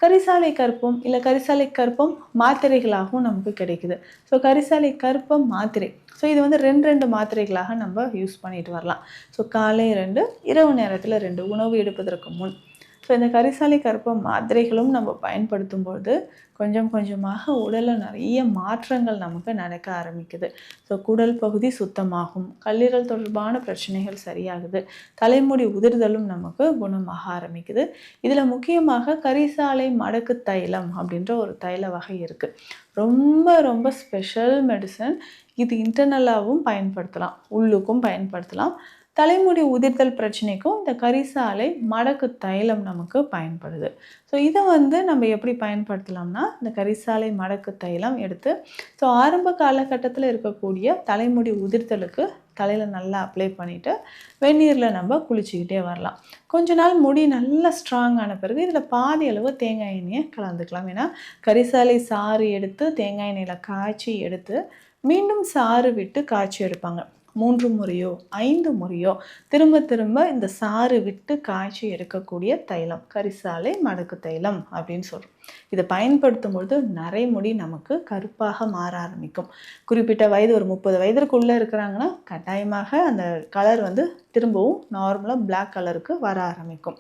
கரிசாலை கற்பம் இல்லை கரிசாலை கற்பம் மாத்திரைகளாகவும் நமக்கு கிடைக்குது. ஸோ கரிசாலை கற்பம் மாத்திரை, ஸோ இது வந்து 2 மாத்திரைகளாக நம்ம யூஸ் பண்ணிட்டு வரலாம். ஸோ காலை 2, இரவு நேரத்தில் 2 உணவு எடுப்பதற்கு முன். ஸோ இந்த கரிசாலை கற்பம் மாத்திரைகளும் நம்ம பயன்படுத்தும்போது கொஞ்சம் கொஞ்சமாக உடலில் நிறைய மாற்றங்கள் நமக்கு நடக்க ஆரம்பிக்குது. ஸோ குடல் பகுதி சுத்தமாகும், கல்லீரல் தொடர்பான பிரச்சனைகள் சரியாகுது, தலைமுடி உதிர்தலும் நமக்கு குணமாக ஆரம்பிக்குது. இதில் முக்கியமாக கரிசாலை மடக்கு தைலம் அப்படின்ற ஒரு தைல வகை இருக்குது. ரொம்ப ரொம்ப ஸ்பெஷல் மெடிசன். இது இன்டர்னலாகவும் பயன்படுத்தலாம், உள்ளுக்கும் பயன்படுத்தலாம். தலைமுடி உதிர்தல் பிரச்சனைக்கும் இந்த கரிசாலை மடக்கு தைலம் நமக்கு பயன்படுது. ஸோ இதை வந்து நம்ம எப்படி பயன்படுத்தலாம்னா, இந்த கரிசாலை மடக்கு தைலம் எடுத்து ஸோ ஆரம்ப காலகட்டத்தில் இருக்கக்கூடிய தலைமுடி உதிர்தலுக்கு தலையில் நல்லா அப்ளை பண்ணிவிட்டு வெந்நீரில் நம்ம குளிச்சுக்கிட்டே வரலாம். கொஞ்ச நாள் முடி நல்லா ஸ்ட்ராங் ஆன பிறகு இதில் பாதி அளவு தேங்காய் எண்ணெயை கலந்துக்கலாம். ஏன்னா கரிசாலை சாறு எடுத்து தேங்காய் எண்ணெயில் காய்ச்சி எடுத்து மீண்டும் சாறு விட்டு காய்ச்சி எடுப்பாங்க. 3 முறையோ 5 முறையோ திரும்ப திரும்ப இந்த சாறு விட்டு காய்ச்சி எடுக்கக்கூடிய தைலம் கரிசாலை மடக்கு தைலம் அப்படின்னு சொல்கிறோம். இதை பயன்படுத்தும் பொழுது நரைமுடி நமக்கு கருப்பாக மாற ஆரம்பிக்கும். குறிப்பிட்ட வயது ஒரு 30 வயதிற்குள்ளே இருக்கிறாங்கன்னா கட்டாயமாக அந்த கலர் வந்து திரும்பவும் நார்மலாக பிளாக் கலருக்கு வர ஆரம்பிக்கும்.